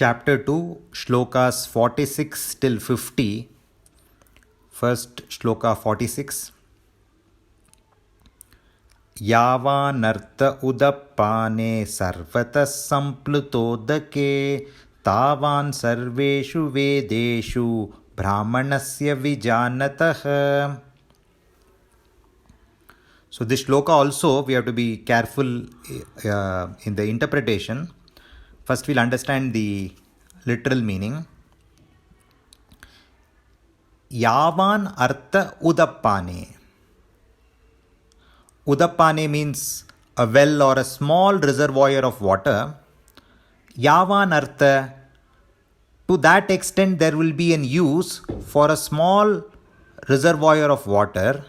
Chapter 2, Shlokas 46 till 50. First Shloka 46. Yavanartha udappane sarvatas samplutodake tavan sarveshu vedeshu brahmanasya vijanatah. So this shloka also we have to be careful in the interpretation. First we'll understand the literal meaning. Yavan artha udappane. Udappane means a well or a small reservoir of water. Yavan artha, to that extent there will be an use for a small reservoir of water.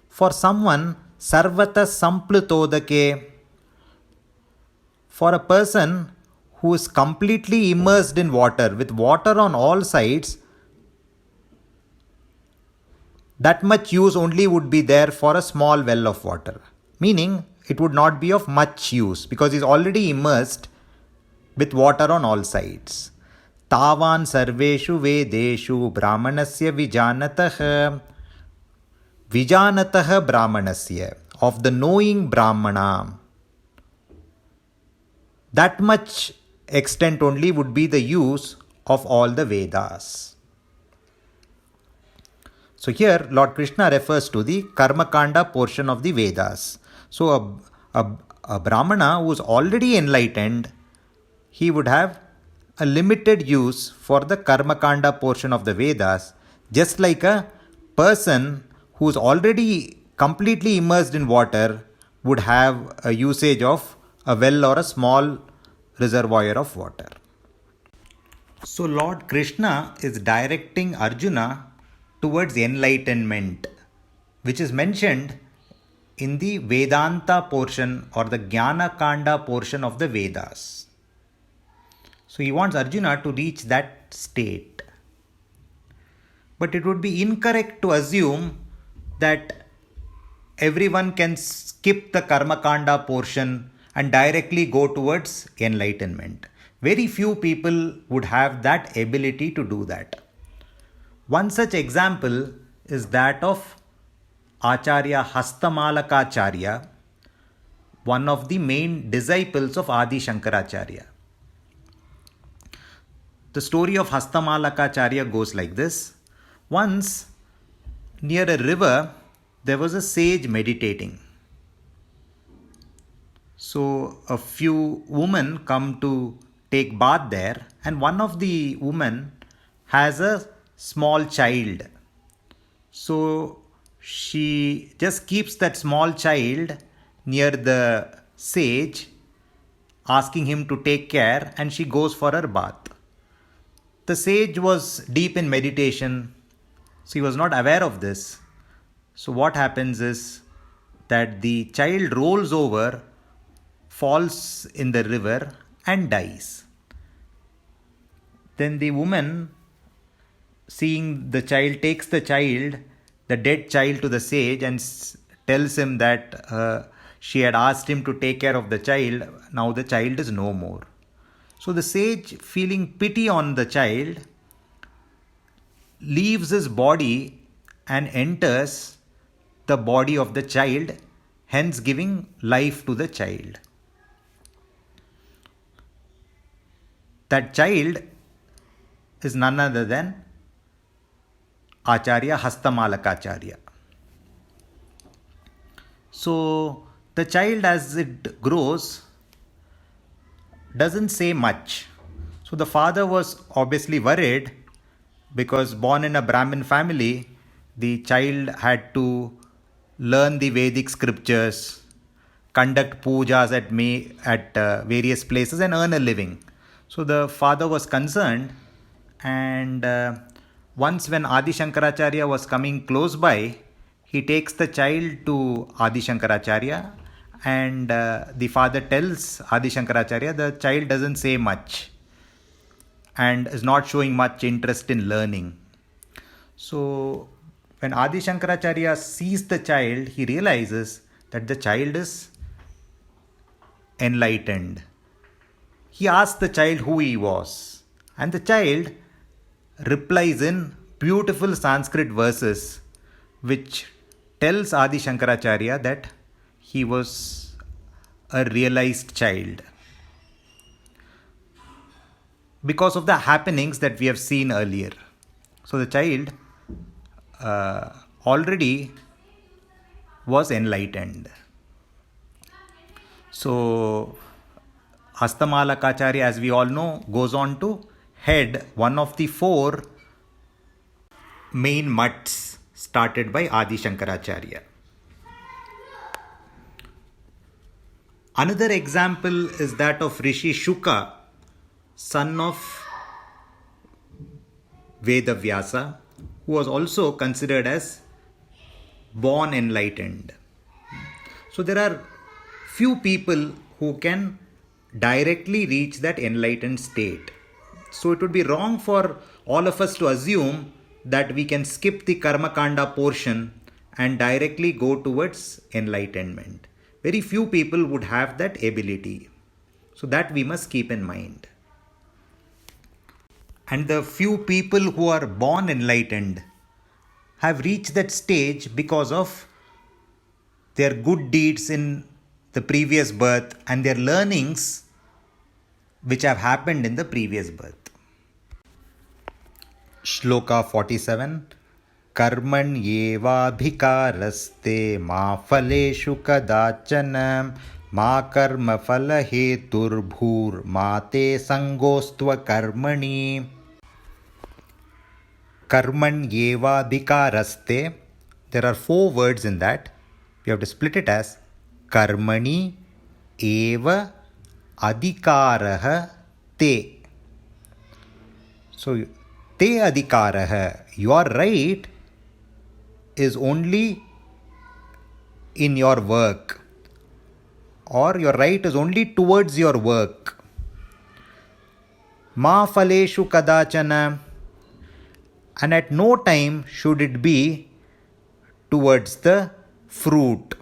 For someone, sarvata samplutodake, for a person who is completely immersed in water, with water on all sides, that much use only would be there for a small well of water. Meaning, it would not be of much use because he is already immersed with water on all sides. Tavan sarveshu vedeshu brahmanasya vijanatah. Vijanatah brahmanasya, of the knowing brahmana. That much extent only would be the use of all the Vedas. So here Lord Krishna refers to the Karmakanda portion of the Vedas. So a Brahmana who is already enlightened, he would have a limited use for the Karmakanda portion of the Vedas, just like a person who is already completely immersed in water would have a usage of a well or a small reservoir of water. So Lord Krishna is directing Arjuna towards enlightenment, which is mentioned in the Vedanta portion or the Jnana Kanda portion of the Vedas. So he wants Arjuna to reach that state. But it would be incorrect to assume that everyone can skip the Karmakanda portion and directly go towards enlightenment. Very few people would have that ability to do that. One such example is that of Acharya Hastamalakacharya, one of the main disciples of Adi Shankaracharya. The story of Hastamalakacharya goes like this. Once, near a river, there was a sage meditating. So a few women come to take bath there, and one of the women has a small child. So she just keeps that small child near the sage, asking him to take care, and she goes for her bath. The sage was deep in meditation, so he was not aware of this. So what happens is that the child rolls over, falls in the river and dies. Then the woman, seeing the child, takes the child, the dead child, to the sage and tells him that she had asked him to take care of the child. Now the child is no more. So the sage, feeling pity on the child, leaves his body and enters the body of the child, hence giving life to the child. That child is none other than Acharya Hastamalakacharya. So the child, as it grows, doesn't say much. So the father was obviously worried because born in a Brahmin family, the child had to learn the Vedic scriptures, conduct pujas at various places and earn a living. So the father was concerned, and once when Adi Shankaracharya was coming close by, he takes the child to Adi Shankaracharya, and the father tells Adi Shankaracharya the child doesn't say much and is not showing much interest in learning. So when Adi Shankaracharya sees the child, he realizes that the child is enlightened. he asks the child who he was. And the child replies in beautiful Sanskrit verses which tells Adi Shankaracharya that he was a realized child because of the happenings that we have seen earlier. So the child already was enlightened. So Hastamalakacharya, as we all know, goes on to head one of the 4 main mutts started by Adi Shankaracharya. Another example is that of Rishi Shuka, son of Vedavyasa, who was also considered as born enlightened. So there are few people who can directly reach that enlightened state. So it would be wrong for all of us to assume that we can skip the Karma Kanda portion and directly go towards enlightenment. Very few people would have that ability. So that we must keep in mind. And the few people who are born enlightened have reached that stage because of their good deeds in the previous birth and their learnings which have happened in the previous birth. Shloka 47. Karmanyevabhikaraste ma phaleshu kadachana ma karma phala heturbhur ma te sangostva karmani. Karmanyevabhikaraste. There are 4 words in that. We have to split it as Karmani eva adhikaraha te. So, te adhikaraha, your right is only in your work, or your right is only towards your work. Ma phaleshu kadachana, and at no time should it be towards the fruit.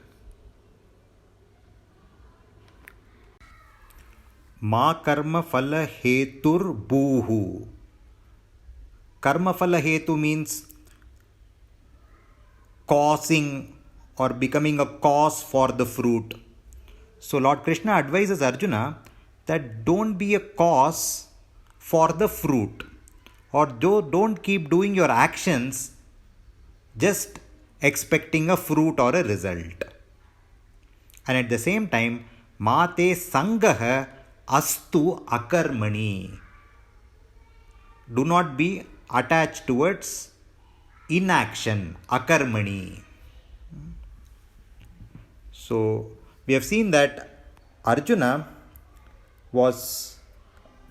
Ma karma phala hetur bhuhu. Karma phala hetu means causing or becoming a cause for the fruit. So Lord Krishna advises Arjuna that don't be a cause for the fruit, or don't keep doing your actions just expecting a fruit or a result. And at the same time, mate sangaha astu akarmani. Do not be attached towards inaction, akarmani. So we have seen that Arjuna was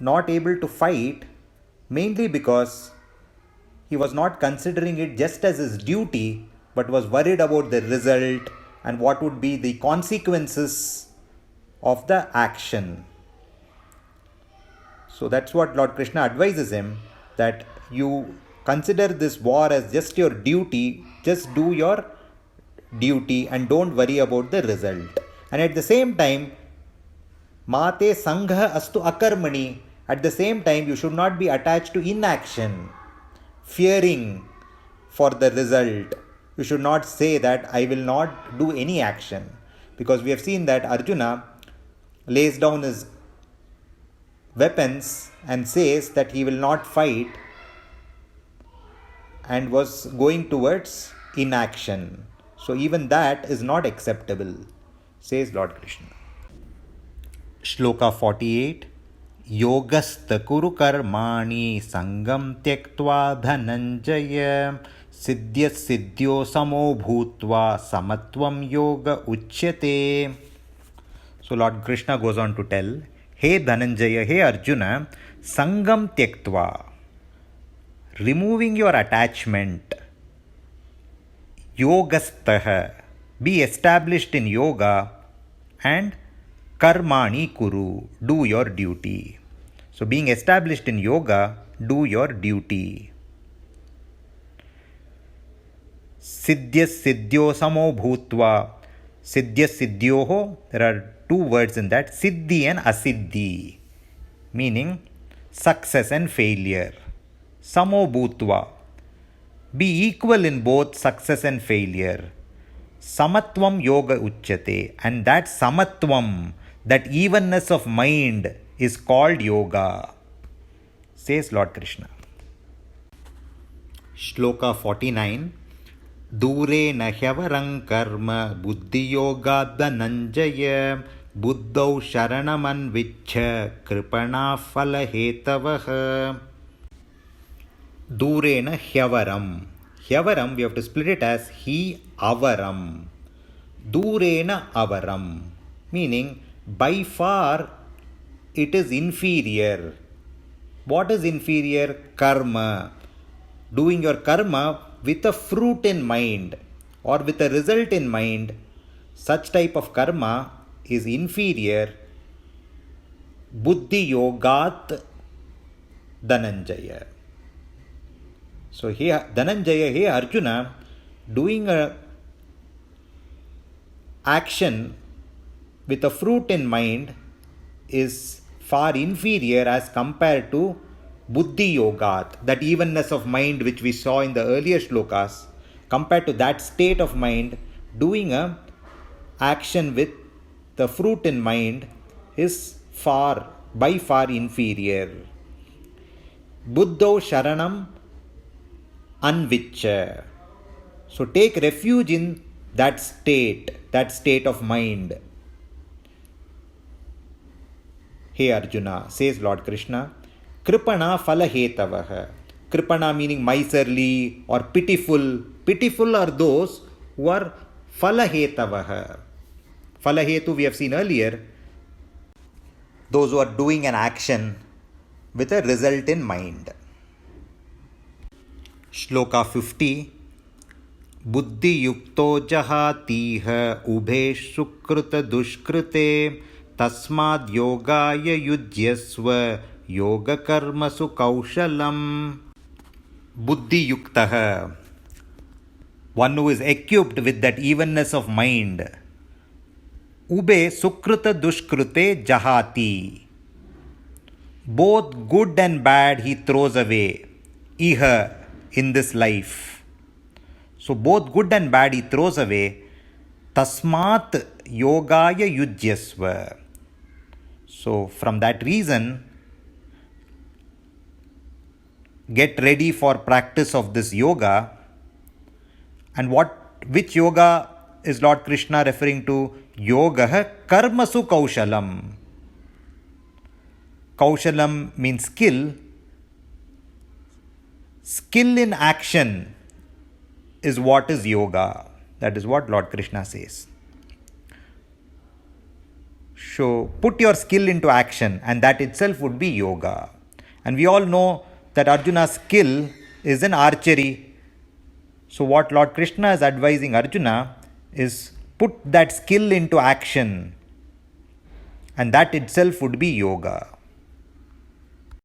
not able to fight mainly because he was not considering it just as his duty, but was worried about the result and what would be the consequences of the action. So that's what Lord Krishna advises him, that you consider this war as just your duty, just do your duty and don't worry about the result. And at the same time, mate sangha astu akarmani, at the same time you should not be attached to inaction, fearing for the result. You should not say that I will not do any action, because we have seen that Arjuna lays down his weapons and says that he will not fight and was going towards inaction. So even that is not acceptable, says Lord Krishna. Shloka 48. Yogastha kuru karmani sangam tyaktva dhananjaya siddhya siddhyo samo bhutva samatvam yoga uchyate. So Lord Krishna goes on to tell, Hey Dhananjaya, hey Arjuna, sangam tyaktva, removing your attachment, yogastha, be established in yoga, and karmani kuru, do your duty. So being established in yoga, do your duty. Siddhya siddhyo samo bhutva. Siddhya siddhyoho, there are 2 words in that, siddhi and asiddhi. meaning success and failure. Samo bhutva. Be equal in both success and failure. Samatvam yoga uchyate. And that samatvam, that evenness of mind, is called yoga, says Lord Krishna. Shloka 49. Dure na hyavarang karma buddhiyoga dhananjaya buddhau sharanaman vichya kripana phalahetavaha. Dure na hyavaram. Hyavaram, we have to split it as he avaram. Dure na avaram, meaning by far it is inferior. What is inferior? Karma. Doing your karma with a fruit in mind or with a result in mind, such type of karma is inferior. Buddhi yogat Dhananjaya. So here Dhananjaya, hey Arjuna, doing a action with a fruit in mind is far inferior as compared to Buddhi Yogat, that evenness of mind which we saw in the earlier shlokas. Compared to that state of mind, doing a action with the fruit in mind is by far inferior. Buddho Sharanam Anvicha. So take refuge in that state of mind. Hey Arjuna, says Lord Krishna, Kripana phalahetavaha. Kripana meaning miserly or pitiful. Pitiful are those who are phalahetavaha. Phalahetu we have seen earlier. Those who are doing an action with a result in mind. Shloka 50. Buddhi yukto jahatiha ubhe sukruta dushkrute tasmad yogaya yujyasva yoga karmasu kaushalam. Buddhi yuktaha, one who is equipped with that evenness of mind. Ube sukruta dushkrute jahati. Both good and bad he throws away. Iha, in this life. So both good and bad he throws away. Tasmat yogaya yujyasva. So from that reason, get ready for practice of this yoga. And which yoga is Lord Krishna referring to? Yoga karmasu kaushalam. Kaushalam means skill. Skill in action is what is yoga. That is what Lord Krishna says. So put your skill into action, and that itself would be yoga. And we all know that Arjuna's skill is in archery. So what Lord Krishna is advising Arjuna is put that skill into action, and that itself would be yoga.